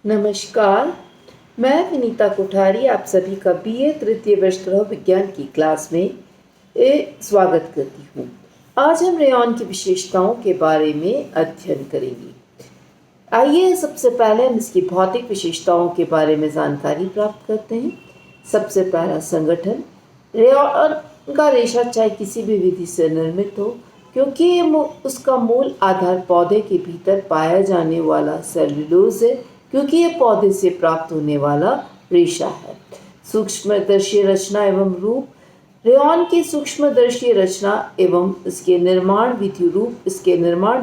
नमस्कार। मैं विनीता कोठारी आप सभी का बीए तृतीय वर्ष गृह विज्ञान की क्लास में स्वागत करती हूँ। आज हम रेयॉन की विशेषताओं के बारे में अध्ययन करेंगे। आइए सबसे पहले हम इसकी भौतिक विशेषताओं के बारे में जानकारी प्राप्त करते हैं। सबसे पहला संगठन। रेयॉन का रेशा चाहे किसी भी विधि से निर्मित हो, क्योंकि उसका मूल आधार पौधे के भीतर पाया जाने वाला सेल्यूलोज है, क्योंकि यह पौधे से प्राप्त होने वाला रेशा है। सूक्ष्मदर्शी रचना एवं रूप। रेयॉन की सूक्ष्मदर्शी रचना एवं इसके निर्माण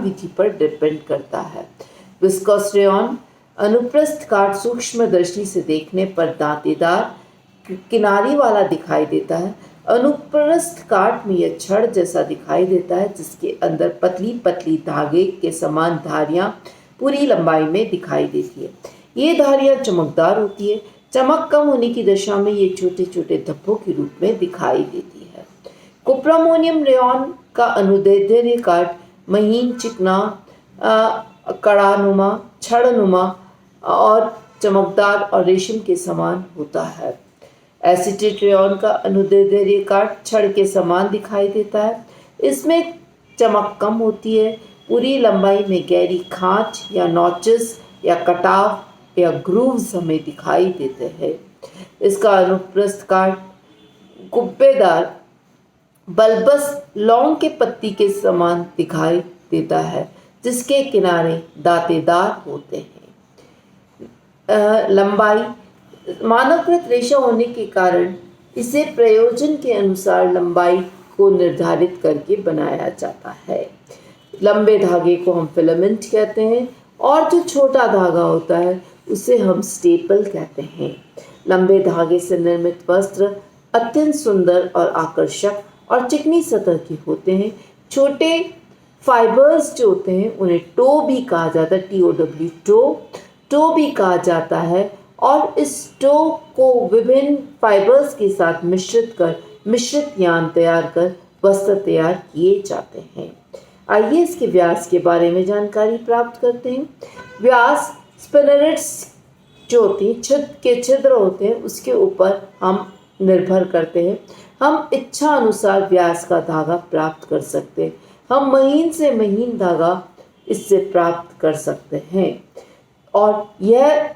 विधि पर डिपेंड करता है। Viscose rayon. अनुप्रस्थ काट सूक्ष्मदर्शी से देखने पर दांतेदार किनारी वाला दिखाई देता है। अनुप्रस्थ काट में यह छड़ जैसा दिखाई देता है, जिसके अंदर पतली पतली धागे के समान धारियां पूरी लंबाई में दिखाई देती है। ये धारियां चमकदार होती है। चमक कम होने की दशा में ये छोटे छोटे धब्बों के रूप में दिखाई देती है। कुप्रामोनियम रेयॉन का अनुदैर्ध्य काट महीन, चिकना, कड़ानुमा, छड़नुमा और चमकदार और रेशम के समान होता है। एसीटेट रेयॉन का अनुदैर्ध्य काट छड़ के समान दिखाई देता है। इसमें चमक कम होती है। पूरी लंबाई में गहरी खांच या नॉचेस या कटाव या ग्रूव्स हमें दिखाई देते हैं। इसका अनुप्रस्थ काट कुब्बेदार बल्बस लौंग के पत्ती के समान दिखाई देता है, जिसके किनारे दांतेदार होते हैं। लंबाई। मानवकृत रेशा होने के कारण इसे प्रयोजन के अनुसार लंबाई को निर्धारित करके बनाया जाता है। लंबे धागे को हम फिलामेंट कहते हैं और जो छोटा धागा होता है उसे हम स्टेपल कहते हैं। लंबे धागे से निर्मित वस्त्र अत्यंत सुंदर और आकर्षक और चिकनी सतह के होते हैं। छोटे फाइबर्स जो होते हैं उन्हें टो भी कहा जाता है, TOW, टो भी कहा जाता है। और इस टो को विभिन्न फाइबर्स के साथ मिश्रित यान तैयार कर वस्त्र तैयार किए जाते हैं। आइए इसके व्यास के बारे में जानकारी प्राप्त करते हैं। व्यास स्पिनरेट्स जो होती हैं, छिद्र होते हैं, उसके ऊपर हम निर्भर करते हैं। हम इच्छा अनुसार व्यास का धागा प्राप्त कर सकते हैं। हम महीन से महीन धागा इससे प्राप्त कर सकते हैं और यह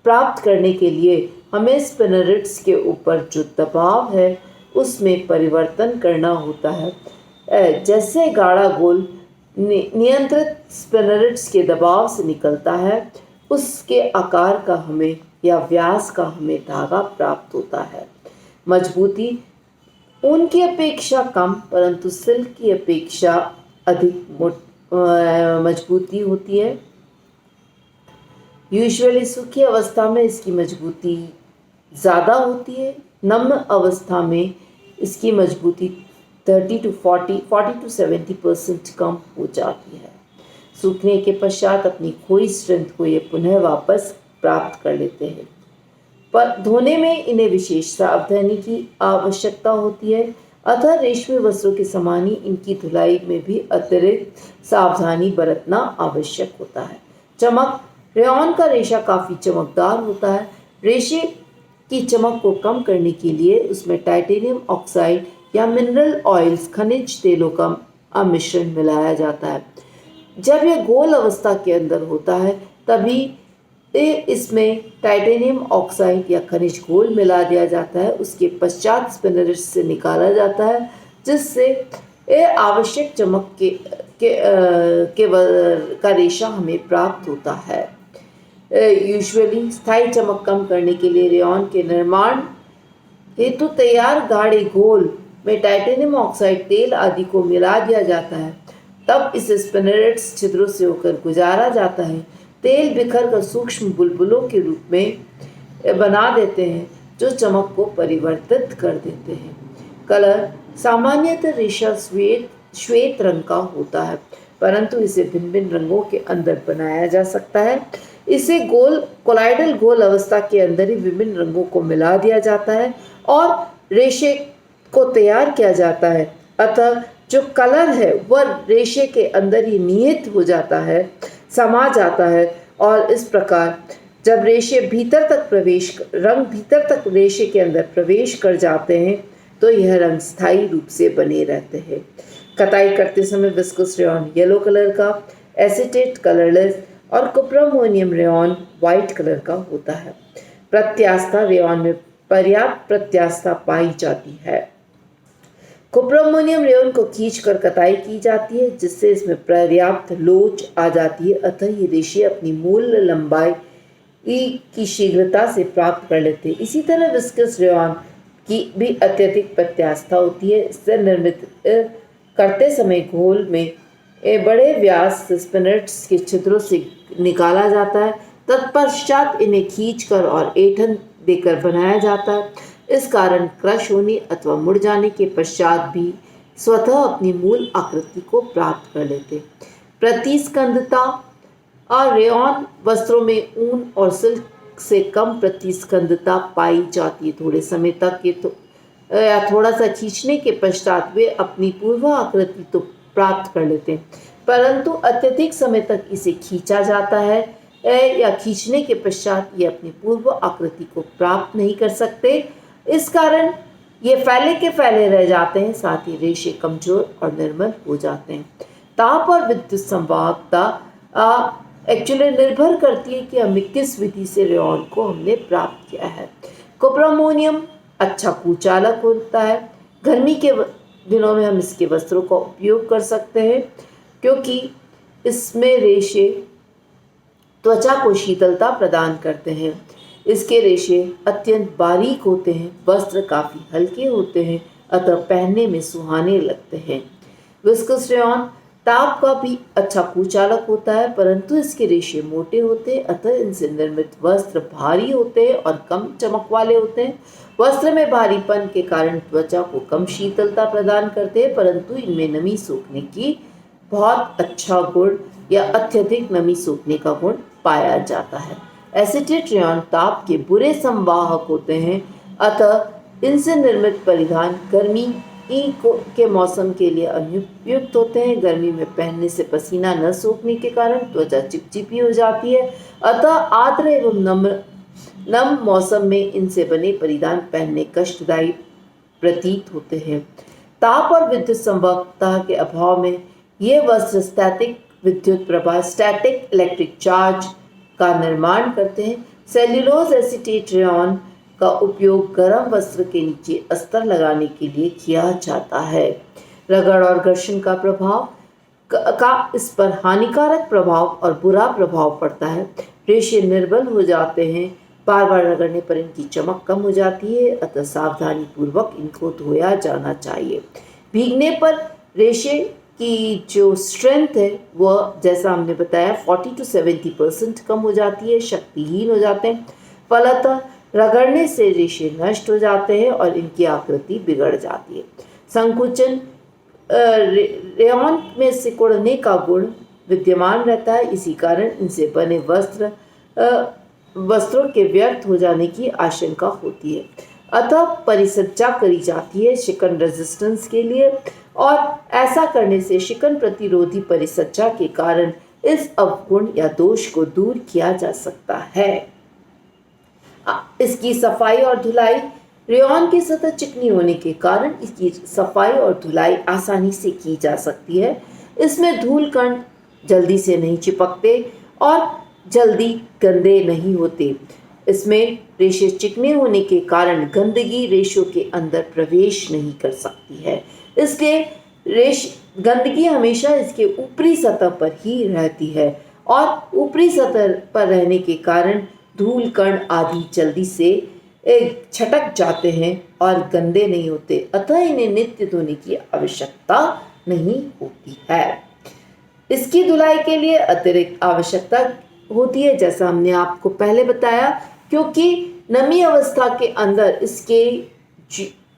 प्राप्त करने के लिए हमें स्पिनरेट्स के ऊपर जो दबाव है उसमें परिवर्तन करना होता है। जैसे गाढ़ा गोल नियंत्रित स्पिनरेट्स के दबाव से निकलता है, उसके आकार का हमें या व्यास का हमें धागा प्राप्त होता है। मजबूती। ऊन की अपेक्षा कम परंतु सिल्क की अपेक्षा अधिक मजबूती होती है। यूजुअली सूखी अवस्था में इसकी मजबूती ज़्यादा होती है। नम्र अवस्था में इसकी मजबूती 30 to 70% कम हो जाती है। सूखने के पश्चात अपनी खोई स्ट्रेंथ को ये पुनः वापस प्राप्त कर लेते हैं, पर धोने में इन्हें विशेष सावधानी की आवश्यकता होती है। अतः रेशमी वस्त्रों के समान ही इनकी धुलाई में भी अतिरिक्त सावधानी बरतना आवश्यक होता है। चमक। रेयॉन का रेशा काफ़ी चमकदार होता है। रेशे की चमक को कम करने के लिए उसमें टाइटेनियम ऑक्साइड या मिनरल ऑयल्स, खनिज तेलों का मिश्रण मिलाया जाता है। जब यह गोल अवस्था के अंदर होता है तभी इसमें टाइटेनियम ऑक्साइड या खनिज घोल मिला दिया जाता है। उसके पश्चात स्पिनरेट्स से निकाला जाता है, जिससे आवश्यक चमक का रेशा हमें प्राप्त होता है। यूजुअली स्थायी चमक कम करने के लिए रेयॉन के निर्माण हेतु तैयार गाढ़े घोल में टाइटेनियम ऑक्साइड, तेल आदि को मिला दिया जाता है। तब इसे स्पिनरेट्स छिद्रों से होकर गुजारा जाता है। तेल बिखर कर सूक्ष्म बुलबुलों के रूप में बना देते हैं, जो चमक को परिवर्तित कर देते हैं। कलर। सामान्यतः रेशा श्वेत रंग का होता है, परंतु इसे भिन्न भिन्न रंगों के अंदर बनाया जा सकता है। इसे कोलाइडल गोल अवस्था के अंदर ही विभिन्न रंगों को मिला दिया जाता है और रेशे को तैयार किया जाता है। अतः जो कलर है वह रेशे के अंदर ही निहित हो जाता है, समा जाता है और इस प्रकार जब रेशे रंग भीतर तक रेशे के अंदर प्रवेश कर जाते हैं तो यह रंग स्थायी रूप से बने रहते हैं। कताई करते समय विस्कोस रेयॉन येलो कलर का, एसीटेट कलरलेस और कुप्रामोनियम रेयॉन व्हाइट कलर का होता है। प्रत्यास्था रेयॉन में पर्याप्त प्रत्यास्था पाई जाती है। कुप्रामोनियम रेयॉन को खींचकर कताई की जाती है जिससे इसमें पर्याप्त लोच आ जाती है, अतः ये रेशे अपनी मूल लंबाई की शीघ्रता से प्राप्त कर लेते हैं। इसी तरह विस्कस रेयॉन की भी अत्यधिक प्रत्यास्था होती है। इससे निर्मित करते समय घोल में बड़े व्यास स्पिनर्ट्स के छिद्रों से निकाला जाता है, तत्पश्चात इन्हें खींचकर और ऐंठन देकर बनाया जाता है। इस कारण क्रश होने अथवा मुड़ जाने के पश्चात भी स्वतः अपनी मूल आकृति को प्राप्त कर लेते। प्रतिस्कंदता और रेयॉन वस्त्रों में ऊन और सिल्क से कम प्रतिस्कंदता पाई जाती है। थोड़े समय तक या थोड़ा सा खींचने के पश्चात वे अपनी पूर्व आकृति तो प्राप्त कर लेते हैं, परंतु अत्यधिक समय तक इसे खींचा जाता है या खींचने के पश्चात ये अपनी पूर्व आकृति को प्राप्त नहीं कर सकते। इस कारण ये फैले के फैले रह जाते हैं, साथ ही रेशे कमजोर और निर्मल हो जाते हैं। ताप और विद्युत संवाहकता एक्चुअली निर्भर करती है कि हमें किस विधि से रेयॉन को हमने प्राप्त किया है। कुप्रामोनियम अच्छा कुचालक होता है। गर्मी के दिनों में हम इसके वस्त्रों का उपयोग कर सकते हैं क्योंकि इसमें रेशे त्वचा को शीतलता प्रदान करते हैं। इसके रेशे अत्यंत बारीक होते हैं, वस्त्र काफ़ी हल्के होते हैं, अतः पहनने में सुहाने लगते हैं। विस्कस रेयॉन ताप का भी अच्छा कुचालक होता है, परंतु इसके रेशे मोटे होते हैं, अतः इनसे निर्मित वस्त्र भारी होते हैं और कम चमक वाले होते हैं। वस्त्र में भारीपन के कारण त्वचा को कम शीतलता प्रदान करते हैं, परंतु इनमें नमी सोखने की बहुत अच्छा गुण या अत्यधिक नमी सोखने का गुण पाया जाता है। एसीटेट रेयॉन ताप के बुरे संवाहक होते हैं, अतः इनसे निर्मित परिधान गर्मी के मौसम के लिए अनुपयुक्त होते हैं। गर्मी में पहनने से पसीना न सूखने के कारण त्वचा चिपचिपी हो जाती है, अतः आर्द्र एवं नम मौसम में इनसे बने परिधान पहनने कष्टदायी प्रतीत होते हैं। ताप और विद्युत संवाहकता के अभाव में ये वस्त्र स्टैटिक इलेक्ट्रिक चार्ज का निर्माण करते हैं। सेल्यूलोज एसीटेट रेयॉन का उपयोग गर्म वस्त्र के नीचे अस्तर लगाने के लिए किया जाता है। रगड़ और घर्षण का प्रभाव का इस पर हानिकारक प्रभाव और बुरा प्रभाव पड़ता है। रेशे निर्बल हो जाते हैं, बार बार रगड़ने पर इनकी चमक कम हो जाती है, अतः सावधानी पूर्वक इनको धोया जाना चाहिए। भीगने पर रेशे की जो स्ट्रेंथ है वह जैसा हमने बताया 40 to 70% कम हो जाती है, शक्तिहीन हो जाते हैं। फलतः रगड़ने से रेशे नष्ट हो जाते हैं और इनकी आकृति बिगड़ जाती है। संकुचन रेयॉन में सिकुड़ने का गुण विद्यमान रहता है, इसी कारण इनसे बने वस्त्रों के व्यर्थ हो जाने की आशंका होती है। अतः परिसज्जा करी जाती है शिकन रेजिस्टेंस के लिए, और ऐसा करने से शिकन प्रतिरोधी परिसज्जा के कारण इस अवगुण या दोष को दूर किया जा सकता है। इसकी सफाई और धुलाई रेयॉन की सतह चिकनी होने के कारण इसकी सफाई और धुलाई आसानी से की जा सकती है। इसमें धूल कण जल्दी से नहीं चिपकते और जल्दी गंदे नहीं होते। इसमें रेशे चिकने होने के कारण गंदगी रेशों के अंदर प्रवेश नहीं कर सकती है, इसलिए गंदगी हमेशा इसके ऊपरी सतह पर ही रहती है और ऊपरी सतह पर रहने के कारण धूल कण आदि जल्दी से छटक जाते हैं और गंदे नहीं होते, अतः इन्हें नित्य धोने की आवश्यकता नहीं होती है। इसकी धुलाई के लिए अतिरिक्त आवश्यकता होती है, जैसा हमने आपको पहले बताया, क्योंकि नमी अवस्था के अंदर इसके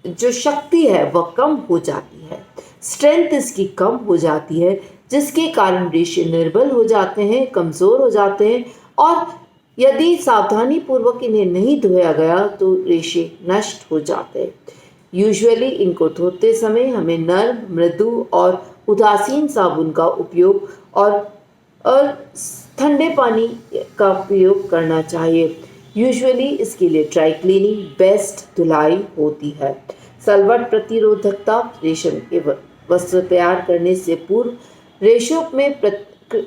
जो शक्ति है वह कम हो जाती है, स्ट्रेंथ इसकी कम हो जाती है, जिसके कारण रेशे निर्बल हो जाते हैं, कमज़ोर हो जाते हैं, और यदि सावधानी पूर्वक इन्हें नहीं धोया गया तो रेशे नष्ट हो जाते हैं। यूजुअली इनको धोते समय हमें नर्म, मृदु और उदासीन साबुन का उपयोग और और ठंडे पानी का प्रयोग करना चाहिए। यूजुअली इसके लिए ड्राई क्लीनिंग बेस्ट धुलाई होती है। सलवट प्रतिरोधकता रेशम के वस्त्र तैयार करने से पूर्व रेशों में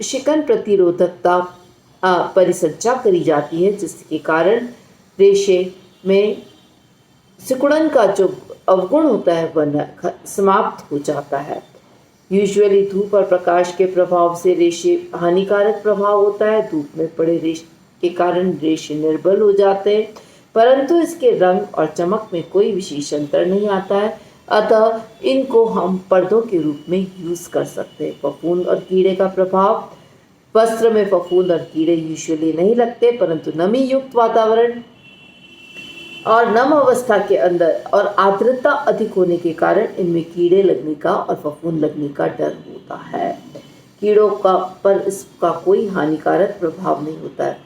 शिकन प्रतिरोधकता परिचर्या करी जाती है, जिसके कारण रेशे में सिकुड़न का जो अवगुण होता है वह समाप्त हो जाता है। यूजुअली धूप और प्रकाश के प्रभाव से रेशे हानिकारक प्रभाव होता है। धूप में पड़े रेशे के कारण रेशे निर्बल हो जाते हैं, परंतु इसके रंग और चमक में कोई विशेष अंतर नहीं आता है, अतः इनको हम पर्दों के रूप में यूज कर सकते हैं। फफूंद और कीड़े का प्रभाव। वस्त्र में फफूंद और कीड़े यूजुअली नहीं लगते, परंतु नमी युक्त वातावरण और नम अवस्था के अंदर और आर्द्रता अधिक होने के कारण इनमें कीड़े लगने का और फफूंद लगने का डर होता है। कीड़ों का पर इसका कोई हानिकारक प्रभाव नहीं होता है।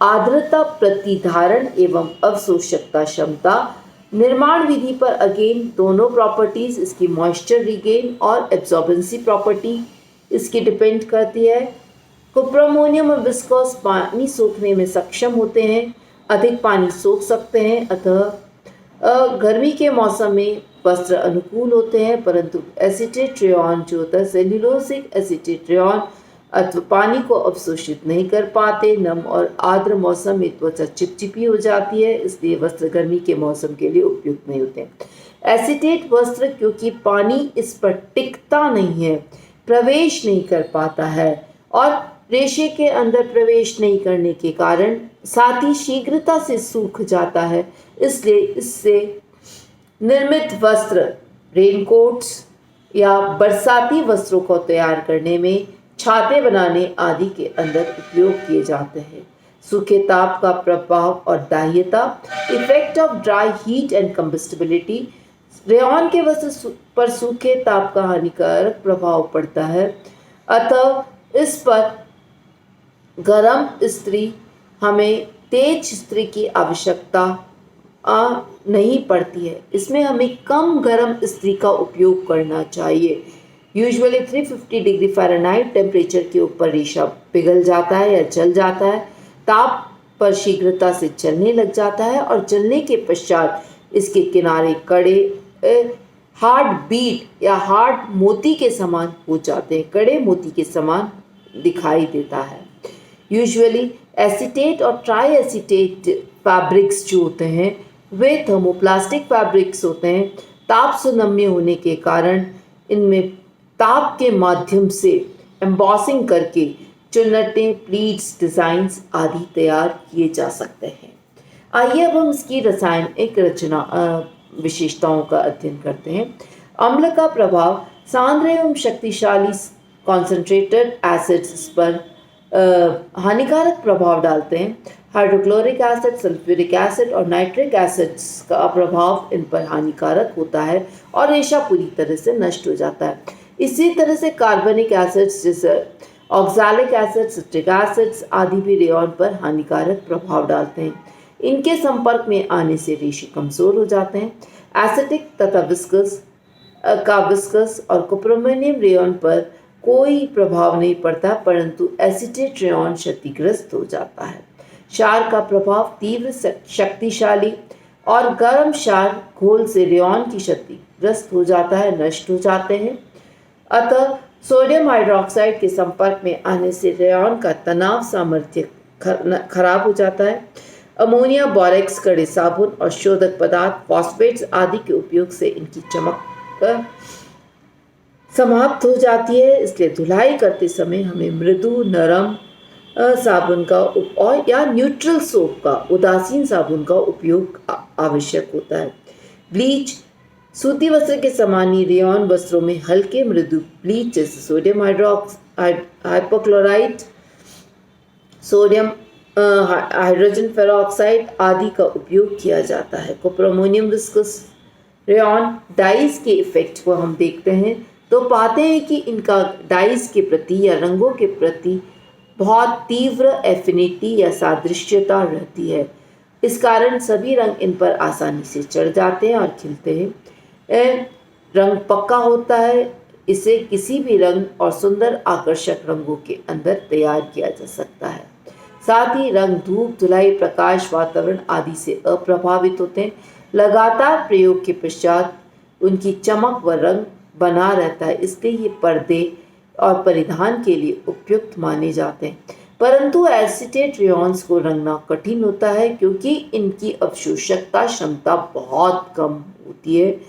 आर्द्रता प्रतिधारण एवं अवशोषकता क्षमता। निर्माण विधि पर अगेन दोनों प्रॉपर्टीज इसकी मॉइस्चर रिगेन और एब्जॉर्बेंसी प्रॉपर्टी इसकी डिपेंड करती है। कुप्रोमोनियम और विस्कोस पानी सोखने में सक्षम होते हैं, अधिक पानी सोख सकते हैं, अतः गर्मी के मौसम में वस्त्र अनुकूल होते हैं, परंतु एसीटेट रेयॉन जो होता है सेल्यूलोसिक एसीटेट रेयॉन अथवा पानी को अवशोषित नहीं कर पाते। नम और आर्द्र मौसम में त्वचा चिपचिपी हो जाती है, इसलिए वस्त्र गर्मी के मौसम के लिए उपयुक्त नहीं होते। एसीटेट वस्त्र क्योंकि पानी इस पर टिकता नहीं है, प्रवेश नहीं कर पाता है और रेशे के अंदर प्रवेश नहीं करने के कारण साथ ही शीघ्रता से सूख जाता है, इसलिए इससे निर्मित वस्त्र रेनकोट्स या बरसाती वस्त्रों को तैयार करने में, छाते बनाने आदि के अंदर उपयोग किए जाते हैं। सूखे ताप का प्रभाव और दाह्यता। Effect of dry heat and combustibility. Rayon के वस्त्र पर सूखे ताप का हानिकारक प्रभाव पड़ता है, अतः इस पर गर्म इस्त्री हमें तेज इस्त्री की आवश्यकता नहीं पड़ती है। इसमें हमें कम गर्म इस्त्री का उपयोग करना चाहिए। यूजुअली 350 डिग्री फ़ारेनहाइट टेम्परेचर के ऊपर रेशा पिघल जाता है या जल जाता है, ताप पर शीघ्रता से जलने लग जाता है और जलने के पश्चात इसके किनारे कड़े हार्ड बीट या हार्ड मोती के समान हो जाते हैं, कड़े मोती के समान दिखाई देता है। यूजुअली एसीटेट और ट्राई एसीटेट फैब्रिक्स जो होते हैं वे थर्मोप्लास्टिक फैब्रिक्स होते हैं। ताप सुनम्य होने के कारण इनमें ताप के माध्यम से एम्बॉसिंग करके चुन्नटें, प्लीट्स, डिज़ाइंस आदि तैयार किए जा सकते हैं। आइए अब हम इसकी रासायनिक रचना विशेषताओं का अध्ययन करते हैं। अम्ल का प्रभाव। सांद्र एवं शक्तिशाली कॉन्सेंट्रेटेड एसिड्स पर हानिकारक प्रभाव डालते हैं। हाइड्रोक्लोरिक एसिड, सल्फ्यूरिक एसिड और नाइट्रिक एसिड्स का प्रभाव इन पर हानिकारक होता है और रेशा पूरी तरह से नष्ट हो जाता है। इसी तरह से कार्बनिक एसिड्स जैसे ऑक्सैलिक एसिड, सिट्रिक एसिड्स आदि भी रेयॉन पर हानिकारक प्रभाव डालते हैं। इनके संपर्क में आने से रेशे कमज़ोर हो जाते हैं। एसिटिक तथा विस्कस और कुप्रोमोनियम रेयॉन पर कोई प्रभाव नहीं पड़ता, परंतु एसीटेट रेयॉन क्षतिग्रस्त हो जाता है। क्षार का प्रभाव। तीव्र शक्तिशाली और गर्म क्षार घोल से रेयॉन की क्षतिग्रस्त हो जाता है, नष्ट हो जाते हैं, अतः सोडियम हाइड्रोक्साइड के संपर्क में आने से रेयॉन का तनाव सामर्थ्य खराब हो जाता है। अमोनिया, बोरेक्स, कड़े साबुन और शोधक पदार्थ, फॉस्फेट्स आदि के उपयोग से इनकी चमक समाप्त हो जाती है, इसलिए धुलाई करते समय हमें मृदु नरम साबुन का और या न्यूट्रल सोप का, उदासीन साबुन का उपयोग आवश्यक होता है। ब्लीच। सूती वस्त्र के समान ही रेयॉन वस्त्रों में हल्के मृदु ब्लीच जैसे sodium hypochlorite, sodium hydrogen peroxide आदि का उपयोग किया जाता है। कुप्रोमोनियम विस्कस रेयॉन डाइज के इफेक्ट को हम देखते हैं तो पाते हैं कि इनका डाइज के प्रति या रंगों के प्रति बहुत तीव्र एफिनिटी या सादृश्यता रहती है। इस कारण सभी रंग इन पर आसानी से चढ़ जाते हैं और खिलते हैं। रंग पक्का होता है, इसे किसी भी रंग और सुंदर आकर्षक रंगों के अंदर तैयार किया जा सकता है। साथ ही रंग धूप, धुलाई, प्रकाश, वातावरण आदि से अप्रभावित होते हैं। लगातार प्रयोग के पश्चात उनकी चमक व रंग बना रहता है, इसलिए ये पर्दे और परिधान के लिए उपयुक्त माने जाते हैं। परंतु एसीटेट रेयॉन्स को रंगना कठिन होता है क्योंकि इनकी अवशोषकता क्षमता बहुत कम होती है,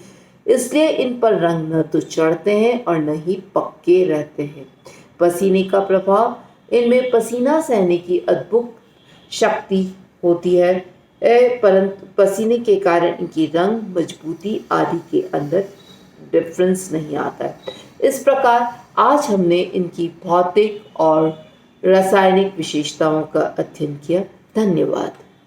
इसलिए इन पर रंग न तो चढ़ते हैं और न ही पक्के रहते हैं। पसीने का प्रभाव, इनमें पसीना सहने की अद्भुत शक्ति होती है, परंतु पसीने के कारण इनकी रंग, मजबूती आदि के अंदर डिफरेंस नहीं आता है। इस प्रकार आज हमने इनकी भौतिक और रासायनिक विशेषताओं का अध्ययन किया। धन्यवाद।